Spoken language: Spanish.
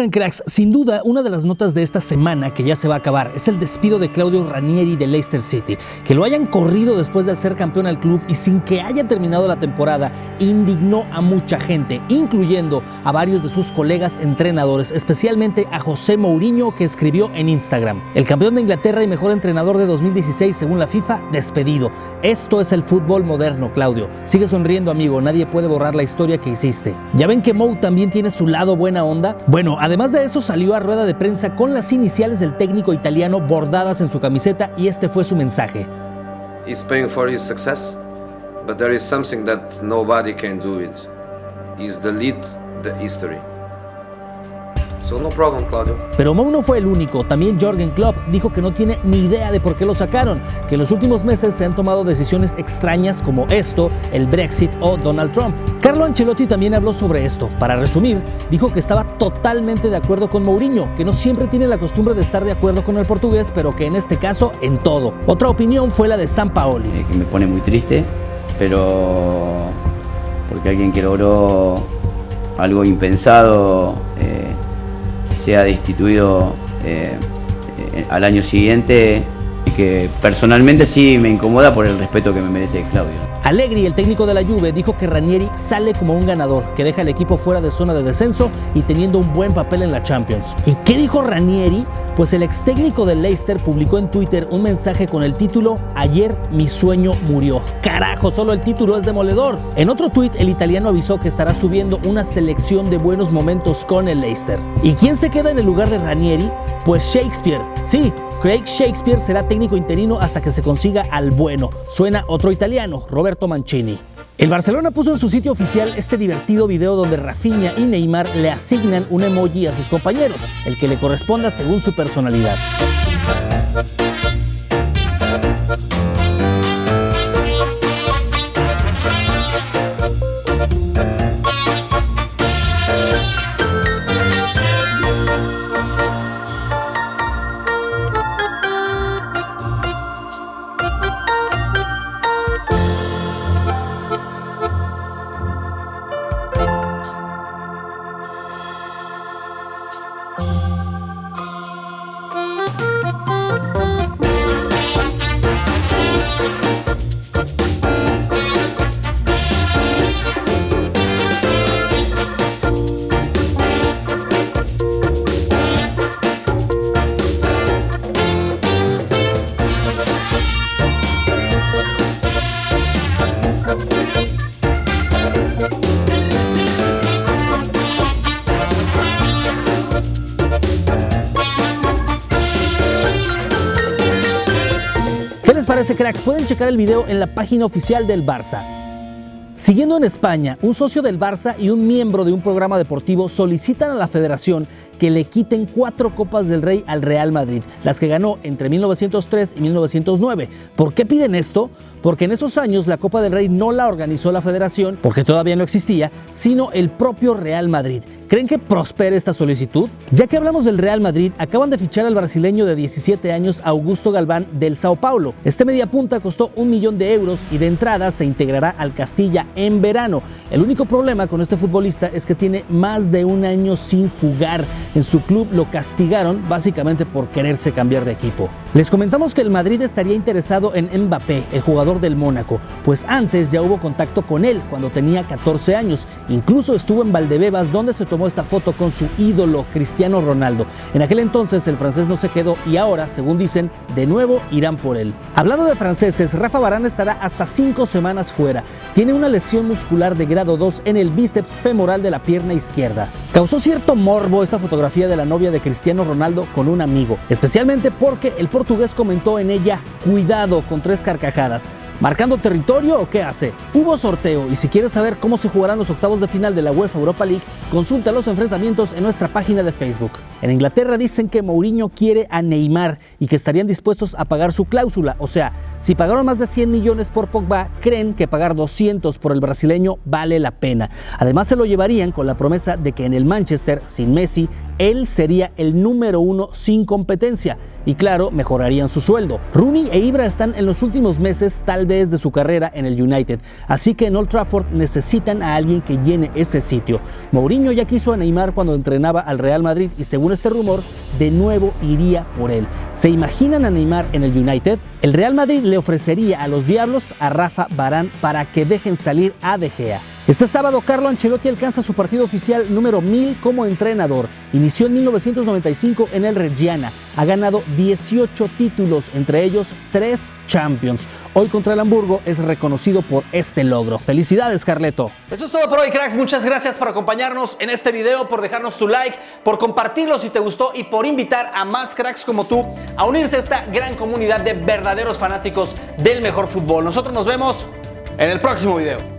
están, cracks? Sin duda, una de las notas de esta semana que ya se va a acabar es el despido de Claudio Ranieri de Leicester City. Que lo hayan corrido después de ser campeón al club y sin que haya terminado la temporada indignó a mucha gente, incluyendo a varios de sus colegas entrenadores, especialmente a José Mourinho, que escribió en Instagram: el campeón de Inglaterra y mejor entrenador de 2016 según la FIFA, despedido. Esto es el fútbol moderno, Claudio. Sigue sonriendo, amigo, nadie puede borrar la historia que hiciste. ¿Ya ven que Mou también tiene su lado buena onda? Bueno, además de eso salió a rueda de prensa con las iniciales del técnico italiano bordadas en su camiseta y este fue su mensaje. He's paying for his success, but there is something that nobody can do it. He's delete the history. So no problem, Claudio. Pero Mou no fue el único. También Jürgen Klopp dijo que no tiene ni idea de por qué lo sacaron, que en los últimos meses se han tomado decisiones extrañas como esto, el Brexit o Donald Trump. Carlo Ancelotti también habló sobre esto. Para resumir, dijo que estaba totalmente de acuerdo con Mourinho, que no siempre tiene la costumbre de estar de acuerdo con el portugués, pero que en este caso en todo. Otra opinión fue la de Sampaoli. Que me pone muy triste, pero porque alguien que logró algo impensado sea destituido al año siguiente, y que personalmente sí me incomoda por el respeto que me merece Claudio. Allegri, el técnico de la Juve, dijo que Ranieri sale como un ganador, que deja al equipo fuera de zona de descenso y teniendo un buen papel en la Champions. ¿Y qué dijo Ranieri? Pues el ex técnico del Leicester publicó en Twitter un mensaje con el título "Ayer mi sueño murió". Carajo, solo el título es demoledor. En otro tuit, el italiano avisó que estará subiendo una selección de buenos momentos con el Leicester. ¿Y quién se queda en el lugar de Ranieri? Pues Shakespeare. Sí, Craig Shakespeare será técnico interino hasta que se consiga al bueno. Suena otro italiano, Roberto Mancini. El Barcelona puso en su sitio oficial este divertido video donde Rafinha y Neymar le asignan un emoji a sus compañeros, el que le corresponda según su personalidad. ¿Qué les parece, cracks? Pueden checar el video en la página oficial del Barça. Siguiendo en España, un socio del Barça y un miembro de un programa deportivo solicitan a la federación que le quiten 4 Copas del Rey al Real Madrid, las que ganó entre 1903 y 1909. ¿Por qué piden esto? Porque en esos años la Copa del Rey no la organizó la federación, porque todavía no existía, sino el propio Real Madrid. ¿Creen que prospere esta solicitud? Ya que hablamos del Real Madrid, acaban de fichar al brasileño de 17 años Augusto Galván del Sao Paulo. Este mediapunta costó 1 millón de euros y de entrada se integrará al Castilla en verano. El único problema con este futbolista es que tiene más de un año sin jugar. En su club lo castigaron básicamente por quererse cambiar de equipo. Les comentamos que el Madrid estaría interesado en Mbappé, el jugador del Mónaco, pues antes ya hubo contacto con él cuando tenía 14 años. Incluso estuvo en Valdebebas, donde se tomó esta foto con su ídolo Cristiano Ronaldo. En aquel entonces el francés no se quedó y ahora, según dicen, de nuevo irán por él. Hablando de franceses, Rafa Varane estará hasta 5 semanas fuera. Tiene una lesión muscular de grado 2 en el bíceps femoral de la pierna izquierda. Causó cierto morbo esta fotografía de la novia de Cristiano Ronaldo con un amigo, especialmente porque el portugués comentó en ella: "Cuidado", con 3 carcajadas. ¿Marcando territorio o qué hace? Hubo sorteo y si quieres saber cómo se jugarán los octavos de final de la UEFA Europa League, consulta los enfrentamientos en nuestra página de Facebook. En Inglaterra dicen que Mourinho quiere a Neymar y que estarían dispuestos a pagar su cláusula. O sea, si pagaron más de 100 millones por Pogba, creen que pagar 200 por el brasileño vale la pena. Además se lo llevarían con la promesa de que en el Manchester, sin Messi, él sería el número 1 sin competencia. Y claro, mejorarían su sueldo. Rooney e Ibra están en los últimos meses tal vez de su carrera en el United, así que en Old Trafford necesitan a alguien que llene ese sitio. Mourinho ya quiso a Neymar cuando entrenaba al Real Madrid y según este rumor, de nuevo iría por él. ¿Se imaginan a Neymar en el United? El Real Madrid le ofrecería a los Diablos a Rafa Varane para que dejen salir a De Gea. Este sábado, Carlo Ancelotti alcanza su partido oficial número 1000 como entrenador. Inició en 1995 en el Reggiana. Ha ganado 18 títulos, entre ellos 3 Champions. Hoy contra el Hamburgo es reconocido por este logro. ¡Felicidades, Carleto! Eso es todo por hoy, cracks. Muchas gracias por acompañarnos en este video, por dejarnos tu like, por compartirlo si te gustó y por invitar a más cracks como tú a unirse a esta gran comunidad de verdaderos fanáticos del mejor fútbol. Nosotros nos vemos en el próximo video.